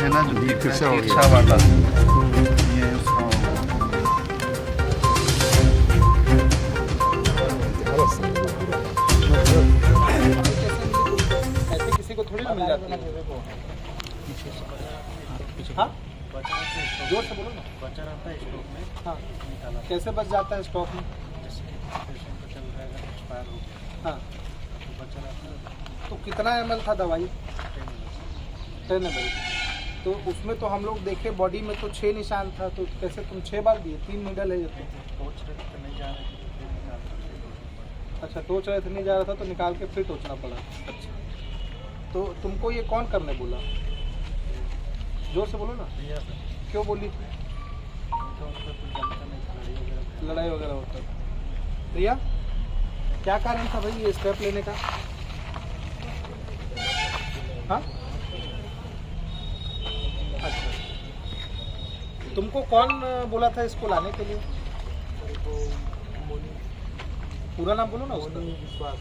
थे ना जो फिर से हो गया। इच्छा वाला ये उसका ऐसे किसी को थोड़ी ना मिल जाती है। हाँ? जोर से बोलो ना। बचा रहता है स्टॉक में, हाँ, निकाला कैसे बच जाता है स्टॉक में? जैसे पेशेंट को चल रहा है, एक्सपायर हो गया हाँ, तो बचा रहता है तो कितना ml था दवाई? 10 10 ml। तो उसमें तो हम लोग देखे बॉडी में तो 6 निशान था, तो कैसे तुम 6 बार दिए? 3 नीडल है ये तो। टोच रहे थे, नहीं जा रहे थे तो फिर निकाल कर अच्छा, टोच रहे थे, नहीं जा रहा था तो निकाल के फिर टोचना पड़ा। अच्छा, तो तुमको ये कौन करने बोला? जोर से बोलो ना। दिया सर। क्यों बोली थी? तो उनका कुछ जानता नहीं था, लड़ाई वगैरह होता था। प्रिया, क्या कारण था भाई ये स्टेप लेने का? हाँ? अच्छा, तुमको कौन बोला था इसको लाने के लिए? पूरा नाम बोलो ना उसका। विश्वास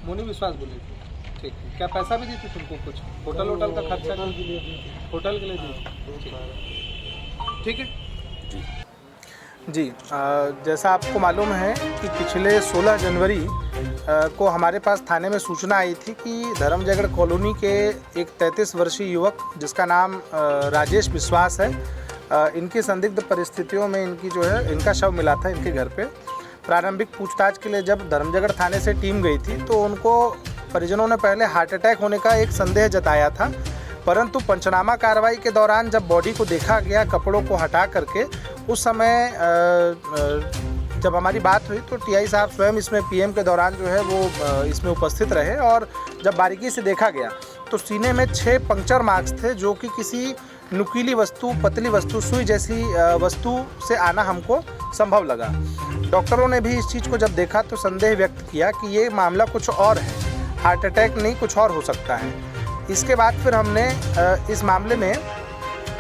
मोनी विश्वास बोले थे। ठीक है, क्या पैसा भी दी थी तुमको कुछ? होटल वोटल का खर्चा? होटल के लिए दी थी। होटल के लिए दी? ठीक है जी। जैसा आपको मालूम है कि पिछले 16 जनवरी को हमारे पास थाने में सूचना आई थी कि धर्मजयगढ़ कॉलोनी के एक 33 वर्षीय युवक जिसका नाम राजेश विश्वास है, इनकी संदिग्ध परिस्थितियों में इनकी जो है इनका शव मिला था इनके घर पे। प्रारंभिक पूछताछ के लिए जब धर्मजयगढ़ थाने से टीम गई थी तो उनको परिजनों ने पहले हार्ट अटैक होने का एक संदेह जताया था, परंतु पंचनामा कार्रवाई के दौरान जब बॉडी को देखा गया कपड़ों को हटा करके, उस समय जब हमारी बात हुई तो टीआई साहब स्वयं इसमें पीएम के दौरान जो है वो इसमें उपस्थित रहे और जब बारीकी से देखा गया तो सीने में 6 पंक्चर मार्क्स थे जो कि किसी नुकीली वस्तु, पतली वस्तु, सुई जैसी वस्तु से आना हमको संभव लगा। डॉक्टरों ने भी इस चीज़ को जब देखा तो संदेह व्यक्त किया कि ये मामला कुछ और है, हार्ट अटैक नहीं कुछ और हो सकता है। इसके बाद फिर हमने इस मामले में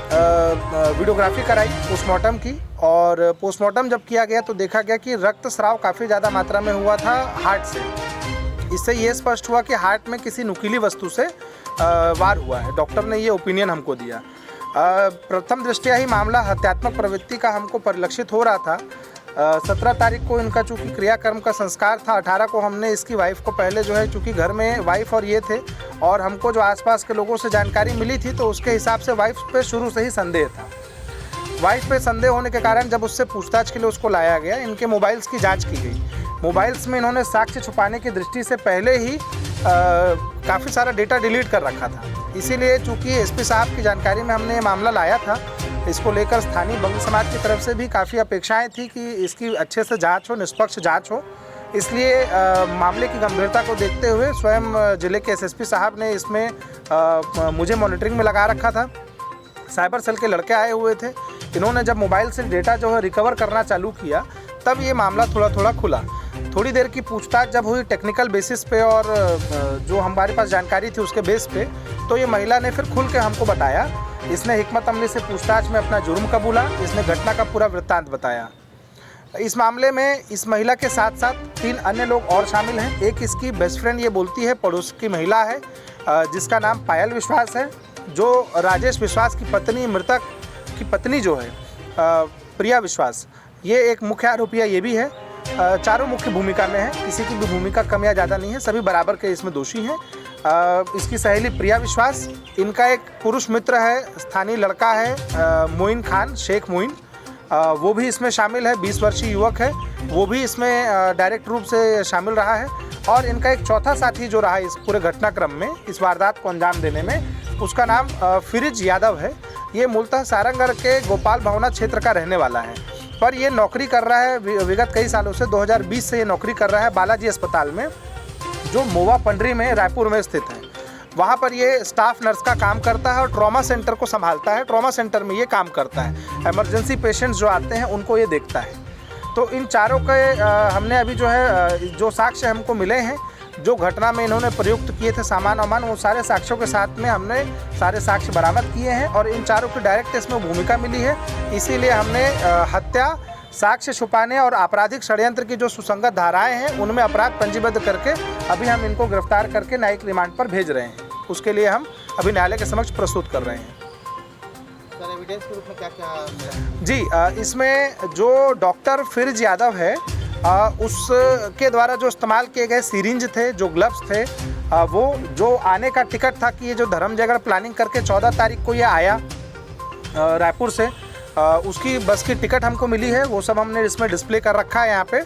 वीडियोग्राफी कराई पोस्टमार्टम की, और पोस्टमार्टम जब किया गया तो देखा गया कि रक्तस्राव काफ़ी ज़्यादा मात्रा में हुआ था हार्ट से। इससे ये स्पष्ट हुआ कि हार्ट में किसी नुकीली वस्तु से वार हुआ है। डॉक्टर ने ये ओपिनियन हमको दिया। प्रथम दृष्टया ही मामला हत्यात्मक प्रवृत्ति का हमको परिलक्षित हो रहा था। 17 तारीख को इनका चूँकि क्रियाक्रम का संस्कार था, 18 को हमने इसकी वाइफ को पहले जो है चूँकि घर में वाइफ और ये थे और हमको जो आसपास के लोगों से जानकारी मिली थी तो उसके हिसाब से वाइफ पे शुरू से ही संदेह था। वाइफ पे संदेह होने के कारण जब उससे पूछताछ के लिए उसको लाया गया, इनके मोबाइल्स की जांच की गई। मोबाइल्स में इन्होंने साक्ष्य छुपाने की दृष्टि से पहले ही काफ़ी सारा डेटा डिलीट कर रखा था। इसीलिए चूँकि एसपी साहब की जानकारी में हमने ये मामला लाया था, इसको लेकर स्थानीय बंग समाज की तरफ से भी काफ़ी अपेक्षाएं थी कि इसकी अच्छे से जांच हो, निष्पक्ष जांच हो। इसलिए मामले की गंभीरता को देखते हुए स्वयं जिले के एसएसपी साहब ने इसमें मुझे मॉनिटरिंग में लगा रखा था। साइबर सेल के लड़के आए हुए थे। इन्होंने जब मोबाइल से डेटा जो है रिकवर करना चालू किया तब ये मामला थोड़ा थोड़ा खुला। थोड़ी देर की पूछताछ जब हुई टेक्निकल बेसिस पे और जो हमारे पास जानकारी थी उसके बेस पे, तो ये महिला ने फिर खुल के हमको बताया। इसने हिकमत अमली से पूछताछ में अपना जुर्म कबूला, इसने घटना का पूरा वृत्तांत बताया। इस मामले में इस महिला के साथ साथ 3 अन्य लोग और शामिल हैं। एक इसकी बेस्ट फ्रेंड ये बोलती है पड़ोस की महिला है जिसका नाम पायल विश्वास है, जो राजेश विश्वास की पत्नी, मृतक की पत्नी जो है प्रिया विश्वास, ये एक मुख्य आरोपी है, ये भी है। चारों मुख्य भूमिका में है, किसी की भी भूमिका कम या ज़्यादा नहीं है, सभी बराबर के इसमें दोषी हैं। इसकी सहेली प्रिया विश्वास, इनका एक पुरुष मित्र है, स्थानीय लड़का है मोइन खान, शेख मोइन, वो भी इसमें शामिल है, 20 वर्षीय युवक है, वो भी इसमें डायरेक्ट रूप से शामिल रहा है। और इनका एक चौथा साथी जो रहा इस पूरे घटनाक्रम में, इस वारदात को अंजाम देने में, उसका नाम फिरिज यादव है। ये मूलतः सारंगढ़ के गोपाल भवना क्षेत्र का रहने वाला है, पर ये नौकरी कर रहा है विगत कई सालों से, 2020 से ये नौकरी कर रहा है बालाजी अस्पताल में, जो मोवा पंडरी में रायपुर में स्थित है। वहाँ पर ये स्टाफ नर्स का काम करता है और ट्रॉमा सेंटर को संभालता है। ट्रॉमा सेंटर में ये काम करता है, इमरजेंसी पेशेंट्स जो आते हैं उनको ये देखता है। तो इन चारों के हमने अभी जो है जो साक्ष्य हमको मिले हैं, जो घटना में इन्होंने प्रयुक्त किए थे सामान वामान, वो सारे साक्ष्यों के साथ में हमने सारे साक्ष्य बरामद किए हैं और इन चारों की डायरेक्ट इसमें भूमिका मिली है। इसीलिए हमने हत्या, साक्ष्य छुपाने और आपराधिक षड्यंत्र की जो सुसंगत धाराएं हैं उनमें अपराध पंजीबद्ध करके अभी हम इनको गिरफ्तार करके न्यायिक रिमांड पर भेज रहे हैं। उसके लिए हम अभी न्यायालय के समक्ष प्रस्तुत कर रहे हैं। एविडेंस के रूप में क्या क्या मिला? जी, इसमें जो डॉक्टर फिरोज यादव है, उसके द्वारा जो इस्तेमाल किए गए सिरिंज थे, जो ग्लव्स थे, वो जो आने का टिकट था कि ये जो धर्मजयगढ़ प्लानिंग करके 14 तारीख को ये आया रायपुर से, उसकी बस की टिकट हमको मिली है। वो सब हमने इसमें डिस्प्ले कर रखा है यहाँ पे।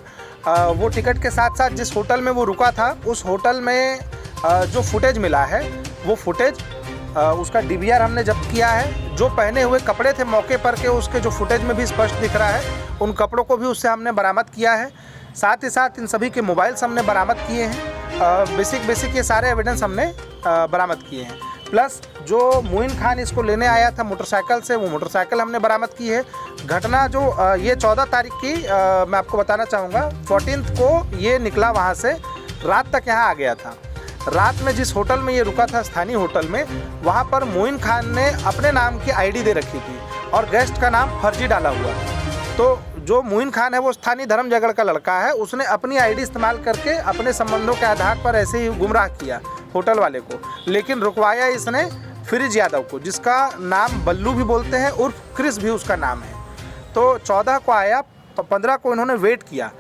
वो टिकट के साथ साथ जिस होटल में वो रुका था, उस होटल में जो फुटेज मिला है, वो फुटेज उसका डीवीआर हमने जब्त किया है। जो पहने हुए कपड़े थे मौके पर के, उसके जो फुटेज में भी स्पष्ट दिख रहा है, उन कपड़ों को भी उससे हमने बरामद किया है। साथ ही साथ इन सभी के मोबाइल्स हमने बरामद किए हैं। बेसिक ये सारे एविडेंस हमने बरामद किए हैं। प्लस जो मोइन खान इसको लेने आया था मोटरसाइकिल से, वो मोटरसाइकिल हमने बरामद की है। घटना जो ये 14 तारीख की मैं आपको बताना चाहूँगा, 14 को ये निकला वहाँ से, रात तक यहाँ आ गया था। रात में जिस होटल में ये रुका था, स्थानीय होटल में, वहाँ पर मोइन खान ने अपने नाम की आईडी दे रखी थी और गेस्ट का नाम फर्जी डाला हुआ था। तो जो मोइन खान है वो स्थानीय धर्मजयगढ़ का लड़का है, उसने अपनी आईडी इस्तेमाल करके अपने संबंधों के आधार पर ऐसे ही गुमराह किया होटल वाले को, लेकिन रुकवाया इसने फिरोज यादव को, जिसका नाम बल्लू भी बोलते हैं, उर्फ क्रिस भी उसका नाम है। तो 14 को आया, 15 को इन्होंने वेट किया।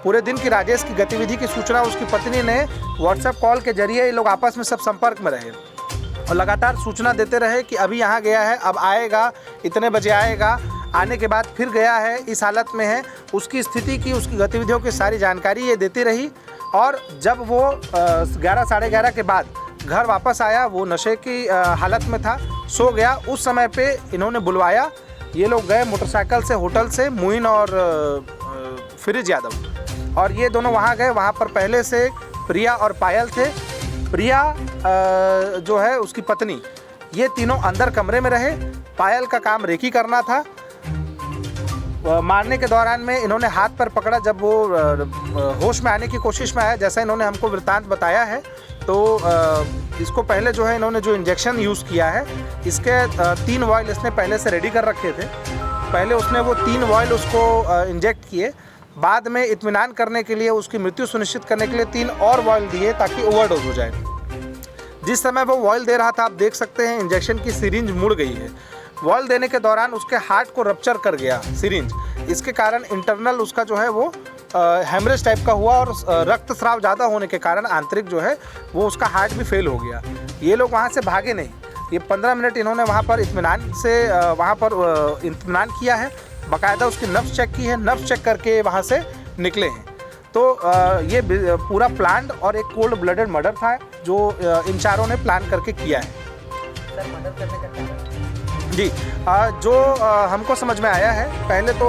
पूरे दिन की राजेश की गतिविधि की सूचना उसकी पत्नी ने व्हाट्सएप कॉल के जरिए, ये लोग आपस में सब संपर्क में रहे और लगातार सूचना देते रहे कि अभी यहाँ गया है, अब आएगा, इतने बजे आएगा। आने के बाद फिर गया है, इस हालत में है, उसकी स्थिति की, उसकी गतिविधियों की सारी जानकारी ये देती रही। और जब वो 11 साढ़े 11 के बाद घर वापस आया, वो नशे की हालत में था, सो गया। उस समय पे इन्होंने बुलवाया, ये लोग गए मोटरसाइकिल से होटल से, मोइन और फिरोज यादव, और ये दोनों वहाँ गए। वहाँ पर पहले से प्रिया और पायल थे। प्रिया जो है उसकी पत्नी, ये तीनों अंदर कमरे में रहे। पायल का काम रेकी करना था। मारने के दौरान में इन्होंने हाथ पर पकड़ा, जब वो होश में आने की कोशिश में आया, जैसा इन्होंने हमको वृत्तांत बताया है। तो इसको पहले जो है इन्होंने जो इंजेक्शन यूज़ किया है, इसके 3 वॉयल इसने पहले से रेडी कर रखे थे। पहले उसने वो 3 वॉयल उसको इंजेक्ट किए। बाद में इत्मीनान करने के लिए, उसकी मृत्यु सुनिश्चित करने के लिए 3 और वॉयल दिए ताकि ओवरडोज हो जाए। जिस समय वो वॉयल दे रहा था, आप देख सकते हैं इंजेक्शन की सिरिंज मुड़ गई है। वॉयल देने के दौरान उसके हार्ट को रप्चर कर गया सिरिंज। इसके कारण इंटरनल उसका जो है वो हेमरेज टाइप का हुआ और रक्तस्राव ज़्यादा होने के कारण आंतरिक जो है वो उसका हार्ट भी फेल हो गया। ये लोग वहाँ से भागे नहीं। ये 15 मिनट इन्होंने वहाँ पर इत्मीनान से इत्मीनान किया है, बाकायदा उसकी नब्ज़ चेक की है, नब्ज़ चेक करके वहाँ से निकले हैं। तो ये पूरा प्लान्ड और एक कोल्ड ब्लडेड मर्डर था जो इन चारों ने प्लान करके किया है। सर, मर्डर करने का कारण? जी, जो हमको समझ में आया है, पहले तो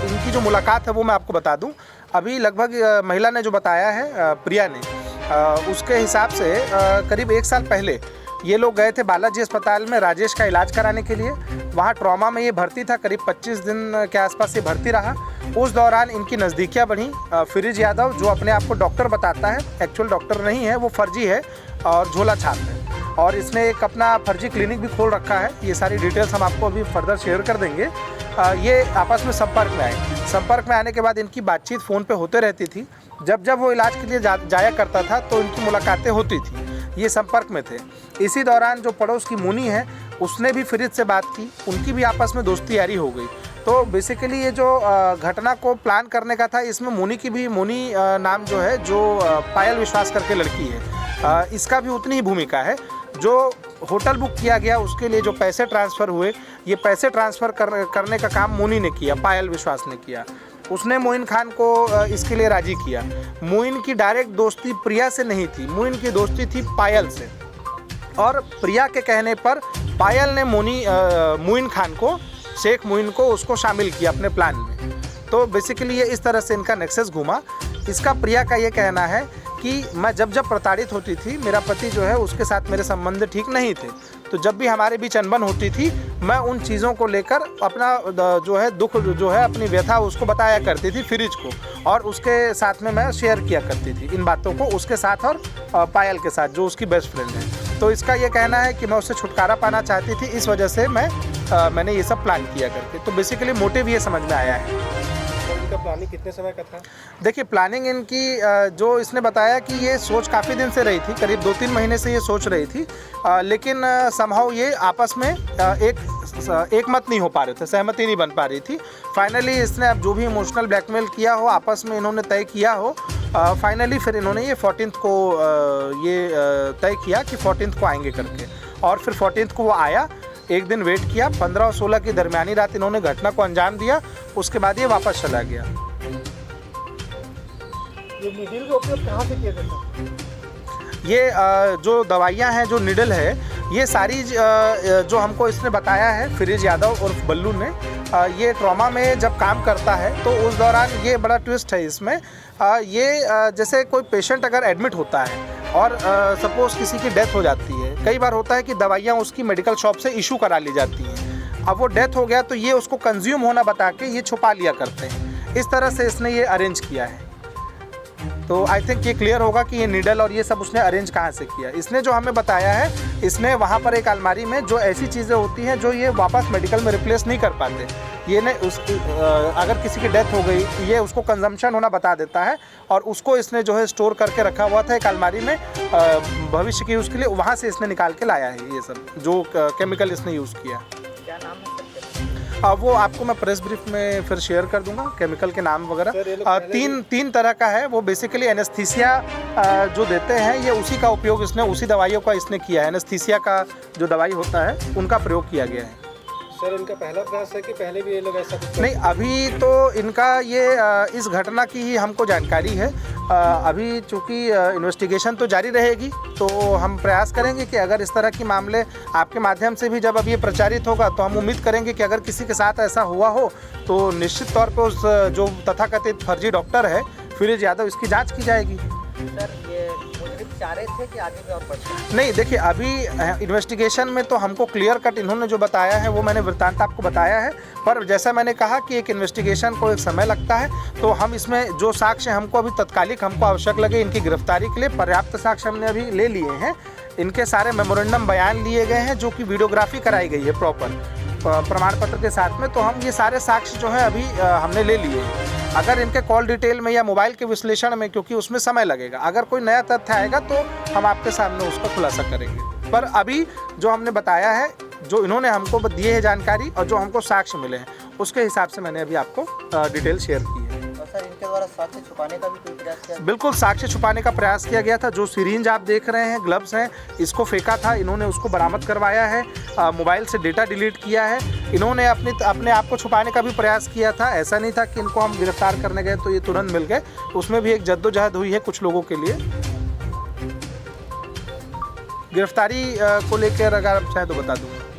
इनकी जो मुलाकात है वो मैं आपको बता दूं। अभी लगभग महिला ने जो बताया है, प्रिया ने, उसके हिसाब से करीब 1 साल पहले ये लोग गए थे बालाजी अस्पताल में राजेश का इलाज कराने के लिए। वहाँ ट्रॉमा में ये भर्ती था, करीब 25 दिन के आसपास ये भर्ती रहा। उस दौरान इनकी नज़दीकियाँ बढ़ी। फिरोज यादव, जो अपने आप को डॉक्टर बताता है, एक्चुअल डॉक्टर नहीं है, वो फर्जी है और झोला छाप है, और इसने एक अपना फर्जी क्लिनिक भी खोल रखा है। ये सारी डिटेल्स हम आपको अभी फर्दर शेयर कर देंगे। ये आपस में संपर्क में आए। संपर्क में आने के बाद इनकी बातचीत फ़ोन पे होते रहती थी। जब वो इलाज के लिए जाया करता था तो इनकी मुलाकातें होती थी। ये संपर्क में थे। इसी दौरान जो पड़ोस की मुनी है, उसने भी फिरोज से बात की, उनकी भी आपस में दोस्ती यारी हो गई। तो बेसिकली ये जो घटना को प्लान करने का था, इसमें मुनी की भी, मुनी नाम जो है, जो पायल विश्वास करके लड़की है, इसका भी उतनी ही भूमिका है। जो होटल बुक किया गया उसके लिए जो पैसे ट्रांसफ़र हुए, ये पैसे ट्रांसफ़र करने का काम मुनी ने किया, पायल विश्वास ने किया। उसने मोइन खान को इसके लिए राज़ी किया। मोइन की डायरेक्ट दोस्ती प्रिया से नहीं थी, मोइन की दोस्ती थी पायल से, और प्रिया के कहने पर पायल ने मोइन खान को, शेख मोइन को, उसको शामिल किया अपने प्लान में। तो बेसिकली ये इस तरह से इनका नेक्सस घूमा। इसका प्रिया का ये कहना है कि मैं जब प्रताड़ित होती थी, मेरा पति जो है उसके साथ मेरे संबंध ठीक नहीं थे, तो जब भी हमारे बीच अनबन होती थी, मैं उन चीज़ों को लेकर अपना जो है दुख, जो है अपनी व्यथा, उसको बताया करती थी फिरोज को, और उसके साथ में मैं शेयर किया करती थी इन बातों को उसके साथ और पायल के साथ, जो उसकी बेस्ट फ्रेंड है। तो इसका ये कहना है कि मैं उससे छुटकारा पाना चाहती थी, इस वजह से मैंने ये सब प्लान किया करके। तो बेसिकली मोटिव ये समझ में आया है। इनका प्लानिंग कितने समय का था? देखिए, प्लानिंग इनकी जो इसने बताया कि ये सोच काफ़ी दिन से रही थी, करीब 2-3 महीने से ये सोच रही थी, लेकिन समहाउ ये आपस में एक एक मत नहीं हो पा रहे थे, सहमति नहीं बन पा रही थी। फाइनली इसने अब जो भी इमोशनल ब्लैकमेल किया हो, आपस में इन्होंने तय किया हो, फाइनली फिर इन्होंने ये 14th को तय किया कि 14th को आएंगे करके, और फिर 14th को वो आया। एक दिन वेट किया, 15 और 16 की दरमियानी रात इन्होंने घटना को अंजाम दिया। उसके बाद ये वापस चला गया। ये नीडल का उपयोग कहाँ से किया जाता है? ये जो दवाइयाँ हैं, जो निडल है, ये सारी जो हमको इसने बताया है फिरोज यादव और बल्लू ने, ये ट्रॉमा में जब काम करता है तो उस दौरान ये बड़ा ट्विस्ट है इसमें। ये जैसे कोई पेशेंट अगर एडमिट होता है और सपोज़ किसी की डेथ हो जाती है, कई बार होता है कि दवाइयाँ उसकी मेडिकल शॉप से इशू करा ली जाती हैं। अब वो डेथ हो गया तो ये उसको कंज्यूम होना बता के ये छुपा लिया करते हैं। इस तरह से इसने ये अरेंज किया है। तो आई थिंक ये क्लियर होगा कि ये नीडल और ये सब उसने अरेंज कहाँ से किया। इसने जो हमें बताया है, इसने वहाँ पर एक अलमारी में जो ऐसी चीज़ें होती हैं जो ये वापस मेडिकल में रिप्लेस नहीं कर पाते, ये ने अगर किसी की डेथ हो गई, ये उसको कंजम्पशन होना बता देता है और उसको इसने जो है स्टोर करके रखा हुआ था एक अलमारी में भविष्य की उसके लिए। वहाँ से इसने निकाल के लाया है ये सब जो केमिकल इसने यूज़ किया। क्या नाम है? वो आपको मैं प्रेस ब्रीफ में फिर शेयर कर दूंगा, केमिकल के नाम वगैरह। तीन तरह का है वो। बेसिकली एनेस्थीसिया जो देते हैं, ये उसी का उपयोग इसने, उसी दवाइयों का इसने किया है। एनेस्थीसिया का जो दवाई होता है उनका प्रयोग किया गया है। सर, इनका पहला प्रयास है कि पहले भी ये लोग ऐसा कुछ? नहीं, अभी तो इनका ये इस घटना की ही हमको जानकारी है। अभी चूँकि इन्वेस्टिगेशन तो जारी रहेगी, तो हम प्रयास करेंगे कि अगर इस तरह के मामले आपके माध्यम से भी जब अब ये प्रचारित होगा तो हम उम्मीद करेंगे कि अगर किसी के साथ ऐसा हुआ हो तो निश्चित तौर पर उस जो तथाकथित फर्जी डॉक्टर है फिरोज यादव, इसकी जाँच की जाएगी। सर, ये मुजरिम चारे थे कि आगे भी और बढ़ते? नहीं, देखिए अभी इन्वेस्टिगेशन में तो हमको क्लियर कट इन्होंने जो बताया है वो मैंने वृत्तांत आपको बताया है। पर जैसा मैंने कहा कि एक इन्वेस्टिगेशन को एक समय लगता है, तो हम इसमें जो साक्ष्य हमको अभी तत्कालिक हमको आवश्यक लगे इनकी गिरफ्तारी के लिए, पर्याप्त साक्ष्य हमने अभी ले लिए हैं। इनके सारे मेमोरेंडम बयान लिए गए हैं जो कि वीडियोग्राफी कराई गई है प्रॉपर प्रमाण पत्र के साथ में। तो हम ये सारे साक्ष्य जो है अभी हमने ले लिए हैं। अगर इनके कॉल डिटेल में या मोबाइल के विश्लेषण में, क्योंकि उसमें समय लगेगा, अगर कोई नया तथ्य आएगा तो हम आपके सामने उसका खुलासा करेंगे। पर अभी जो हमने बताया है, जो इन्होंने हमको दिए है जानकारी और जो हमको साक्ष्य मिले हैं, उसके हिसाब से मैंने अभी आपको डिटेल शेयर की है। और सर, इनके द्वारा साक्ष्य छुपाने का भी कोई प्रयास किया? बिल्कुल, साक्ष्य छुपाने का प्रयास किया गया था। जो सिरिंज आप देख रहे हैं, ग्लव्स हैं, इसको फेंका था, इन्होंने उसको बरामद करवाया है। मोबाइल से डेटा डिलीट किया है। इन्होंने अपने आप को छुपाने का भी प्रयास किया था। ऐसा नहीं था कि इनको हम गिरफ्तार करने गए तो ये तुरंत मिल गए, उसमें भी एक जद्दोजहद हुई है कुछ लोगों के लिए। गिरफ्तारी को लेकर अगर आप चाहें तो बता दूँगा।